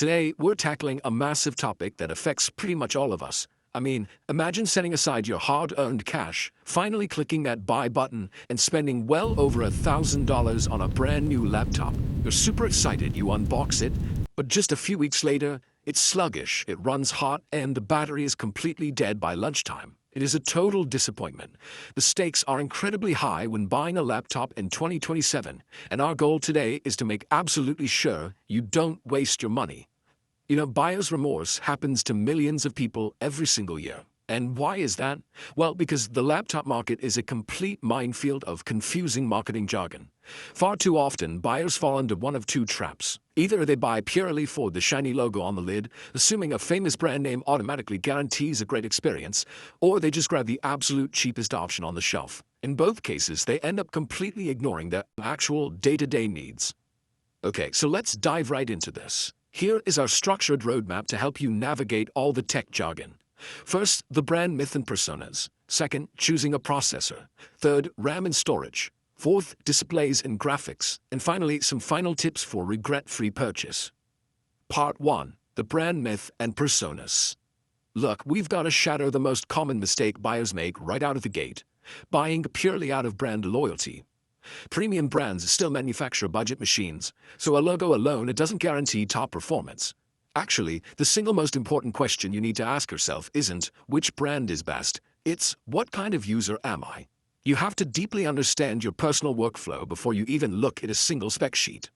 Today, we're tackling a massive topic that affects pretty much all of us. Imagine setting aside your hard-earned cash, finally clicking that buy button, and spending well over $1,000 on a brand new laptop. You're super excited, you unbox it, but just a few weeks later, it's sluggish, it runs hot, and the battery is completely dead by lunchtime. It is a total disappointment. The stakes are incredibly high when buying a laptop in 2027, and our goal today is to make absolutely sure you don't waste your money. Buyer's remorse happens to millions of people every single year. And why is that? Well, because the laptop market is a complete minefield of confusing marketing jargon. Far too often, buyers fall into one of two traps. Either they buy purely for the shiny logo on the lid, assuming a famous brand name automatically guarantees a great experience, or they just grab the absolute cheapest option on the shelf. In both cases, they end up completely ignoring their actual day-to-day needs. Okay, so let's dive right into this. Here is our structured roadmap to help you navigate all the tech jargon. First, the brand myth and personas. Second, choosing a processor. Third, RAM and storage. Fourth, displays and graphics. And finally, some final tips for regret-free purchase. Part 1. The brand myth and personas. Look, we've got to shatter the most common mistake buyers make right out of the gate: buying purely out of brand loyalty. Premium brands still manufacture budget machines, so a logo alone doesn't guarantee top performance. Actually, the single most important question you need to ask yourself isn't which brand is best, it's what kind of user am I? You have to deeply understand your personal workflow before you even look at a single spec sheet.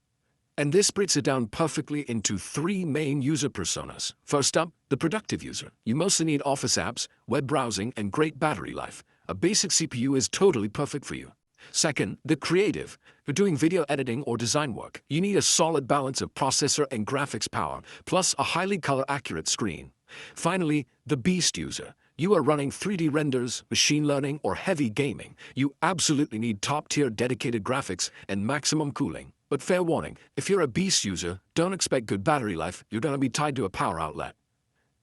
And this breaks it down perfectly into three main user personas. First up, the productive user. You mostly need office apps, web browsing, and great battery life. A basic CPU is totally perfect for you. Second, the creative. You're doing video editing or design work. You need a solid balance of processor and graphics power, plus a highly color-accurate screen. Finally, the beast user. You are running 3D renders, machine learning, or heavy gaming. You absolutely need top-tier dedicated graphics and maximum cooling. But fair warning, if you're a beast user, don't expect good battery life. You're going to be tied to a power outlet.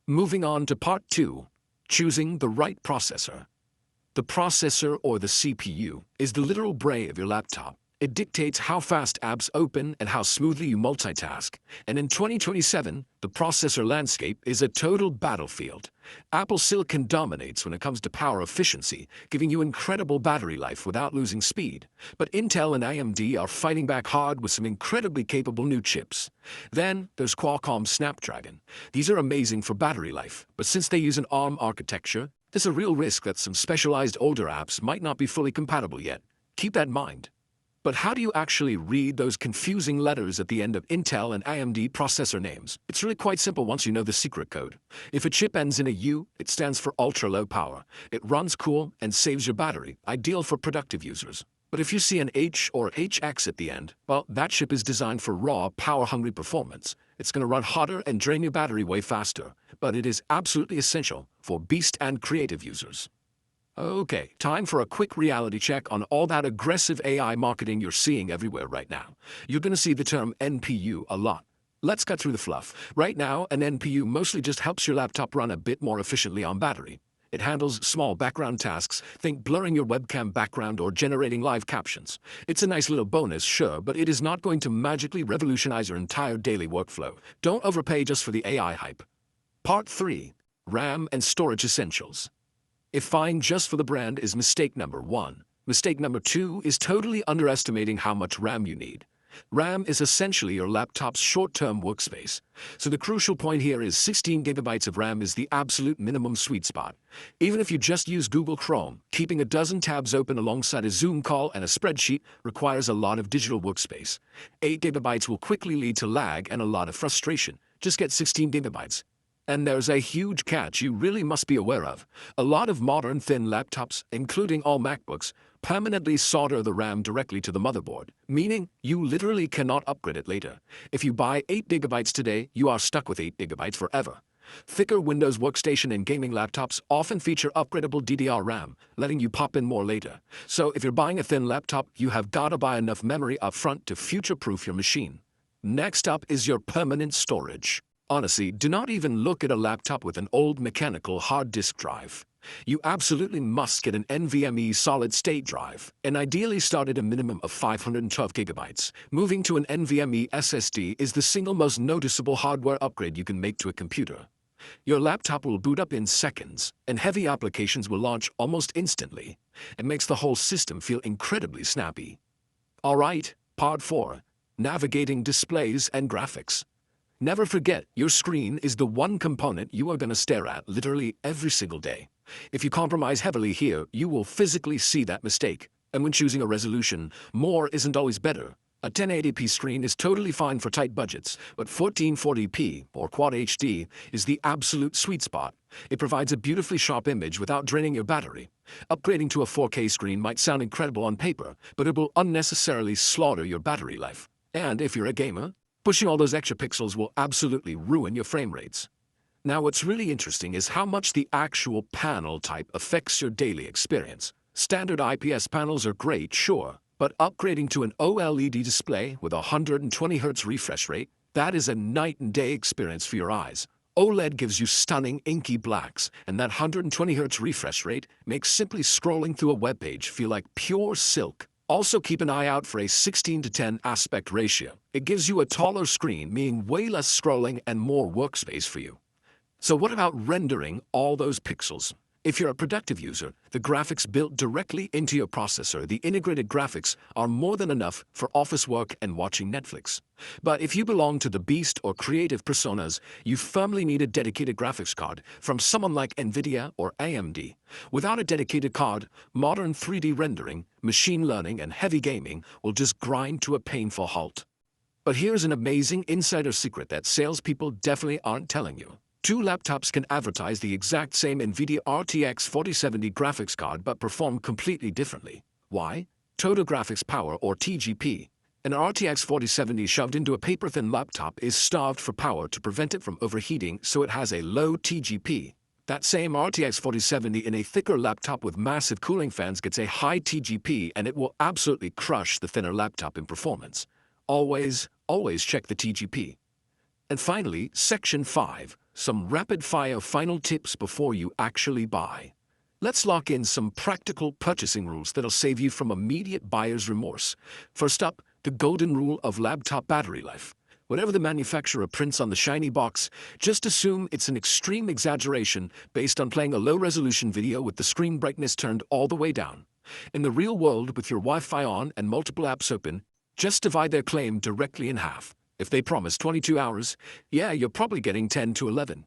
Moving on to part 2, choosing the right processor. The processor, or the CPU, is the literal brain of your laptop. It dictates how fast apps open and how smoothly you multitask. And in 2027, the processor landscape is a total battlefield. Apple Silicon dominates when it comes to power efficiency, giving you incredible battery life without losing speed. But Intel and AMD are fighting back hard with some incredibly capable new chips. Then there's Qualcomm Snapdragon. These are amazing for battery life, but since they use an ARM architecture, there's a real risk that some specialized older apps might not be fully compatible yet. Keep that in mind. But how do you actually read those confusing letters at the end of Intel and AMD processor names? It's really quite simple once you know the secret code. If a chip ends in a U, it stands for ultra-low power. It runs cool and saves your battery, ideal for productive users. But if you see an H or HX at the end, well, that chip is designed for raw, power-hungry performance. It's going to run hotter and drain your battery way faster, but it is absolutely essential for beast and creative users. Okay, time for a quick reality check on all that aggressive AI marketing you're seeing everywhere right now. You're going to see the term NPU a lot. Let's cut through the fluff. Right now, an NPU mostly just helps your laptop run a bit more efficiently on battery. It handles small background tasks, think blurring your webcam background or generating live captions. It's a nice little bonus, sure, but it is not going to magically revolutionize your entire daily workflow. Don't overpay just for the AI hype. Part 3. RAM and storage essentials. If buying just for the brand is mistake number 1, mistake number 2 is totally underestimating how much RAM you need. RAM is essentially your laptop's short-term workspace. So the crucial point here is 16 gigabytes of RAM is the absolute minimum sweet spot. Even if you just use Google Chrome, keeping a dozen tabs open alongside a Zoom call and a spreadsheet requires a lot of digital workspace. 8 gigabytes will quickly lead to lag and a lot of frustration. Just get 16 gigabytes. And there's a huge catch you really must be aware of. A lot of modern thin laptops, including all MacBooks, permanently solder the RAM directly to the motherboard, meaning you literally cannot upgrade it later. If you buy 8 gigabytes today, you are stuck with 8 gigabytes forever. Thicker Windows workstation and gaming laptops often feature upgradable DDR RAM, letting you pop in more later. So if you're buying a thin laptop, you have got to buy enough memory up front to future-proof your machine. Next up is your permanent storage. Honestly, do not even look at a laptop with an old mechanical hard disk drive. You absolutely must get an NVMe solid-state drive, and ideally start at a minimum of 512 gigabytes. Moving to an NVMe SSD is the single most noticeable hardware upgrade you can make to a computer. Your laptop will boot up in seconds, and heavy applications will launch almost instantly. It makes the whole system feel incredibly snappy. Alright, Part 4. Navigating displays and graphics. Never forget, your screen is the one component you are going to stare at literally every single day. If you compromise heavily here, you will physically see that mistake. And when choosing a resolution, more isn't always better. A 1080p screen is totally fine for tight budgets, but 1440p, or Quad HD, is the absolute sweet spot. It provides a beautifully sharp image without draining your battery. Upgrading to a 4K screen might sound incredible on paper, but it will unnecessarily slaughter your battery life. And if you're a gamer, pushing all those extra pixels will absolutely ruin your frame rates. Now, what's really interesting is how much the actual panel type affects your daily experience. Standard IPS panels are great, sure, but upgrading to an OLED display with a 120Hz refresh rate, that is a night and day experience for your eyes. OLED gives you stunning inky blacks, and that 120Hz refresh rate makes simply scrolling through a web page feel like pure silk. Also keep an eye out for a 16:10 aspect ratio. It gives you a taller screen, meaning way less scrolling and more workspace for you. So what about rendering all those pixels? If you're a productive user, the graphics built directly into your processor, the integrated graphics, are more than enough for office work and watching Netflix. But if you belong to the beast or creative personas, you firmly need a dedicated graphics card from someone like NVIDIA or AMD. Without a dedicated card, modern 3D rendering, machine learning, and heavy gaming will just grind to a painful halt. But here's an amazing insider secret that salespeople definitely aren't telling you. Two laptops can advertise the exact same NVIDIA RTX 4070 graphics card but perform completely differently. Why? Total Graphics Power, or TGP. An RTX 4070 shoved into a paper-thin laptop is starved for power to prevent it from overheating, so it has a low TGP. That same RTX 4070 in a thicker laptop with massive cooling fans gets a high TGP, and it will absolutely crush the thinner laptop in performance. Always check the TGP. And finally, Section 5. Some rapid-fire final tips before you actually buy. Let's lock in some practical purchasing rules that'll save you from immediate buyer's remorse. First up, the golden rule of laptop battery life. Whatever the manufacturer prints on the shiny box, just assume it's an extreme exaggeration based on playing a low-resolution video with the screen brightness turned all the way down. In the real world, with your Wi-Fi on and multiple apps open, just divide their claim directly in half. If they promise 22 hours, yeah, you're probably getting 10 to 11.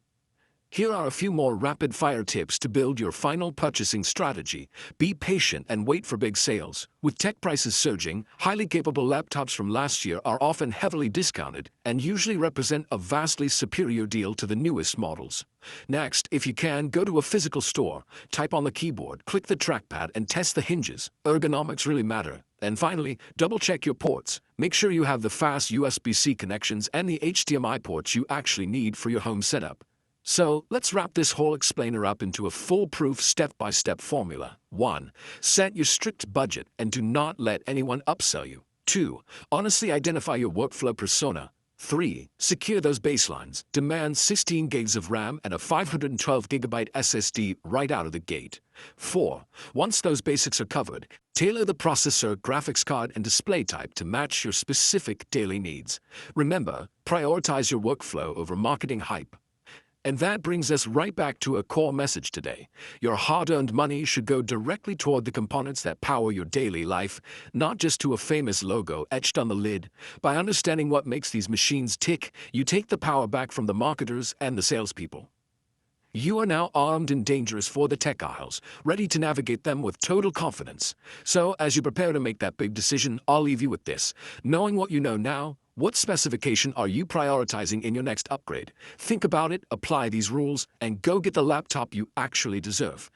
Here are a few more rapid-fire tips to build your final purchasing strategy. Be patient and wait for big sales. With tech prices surging, highly capable laptops from last year are often heavily discounted and usually represent a vastly superior deal to the newest models. Next, if you can, go to a physical store, type on the keyboard, click the trackpad, and test the hinges. Ergonomics really matter. And finally, double-check your ports. Make sure you have the fast USB-C connections and the HDMI ports you actually need for your home setup. So, let's wrap this whole explainer up into a foolproof step-by-step formula. 1. Set your strict budget and do not let anyone upsell you. 2. Honestly identify your workflow persona. 3. Secure those baselines. Demand 16 gigs of RAM and a 512GB SSD right out of the gate. 4. Once those basics are covered, tailor the processor, graphics card, and display type to match your specific daily needs. Remember, prioritize your workflow over marketing hype. And that brings us right back to a core message today. Your hard-earned money should go directly toward the components that power your daily life, not just to a famous logo etched on the lid. By understanding what makes these machines tick, you take the power back from the marketers and the salespeople. You are now armed and dangerous for the tech aisles, ready to navigate them with total confidence. So, as you prepare to make that big decision, I'll leave you with this. Knowing what you know now, what specification are you prioritizing in your next upgrade? Think about it, apply these rules, and go get the laptop you actually deserve.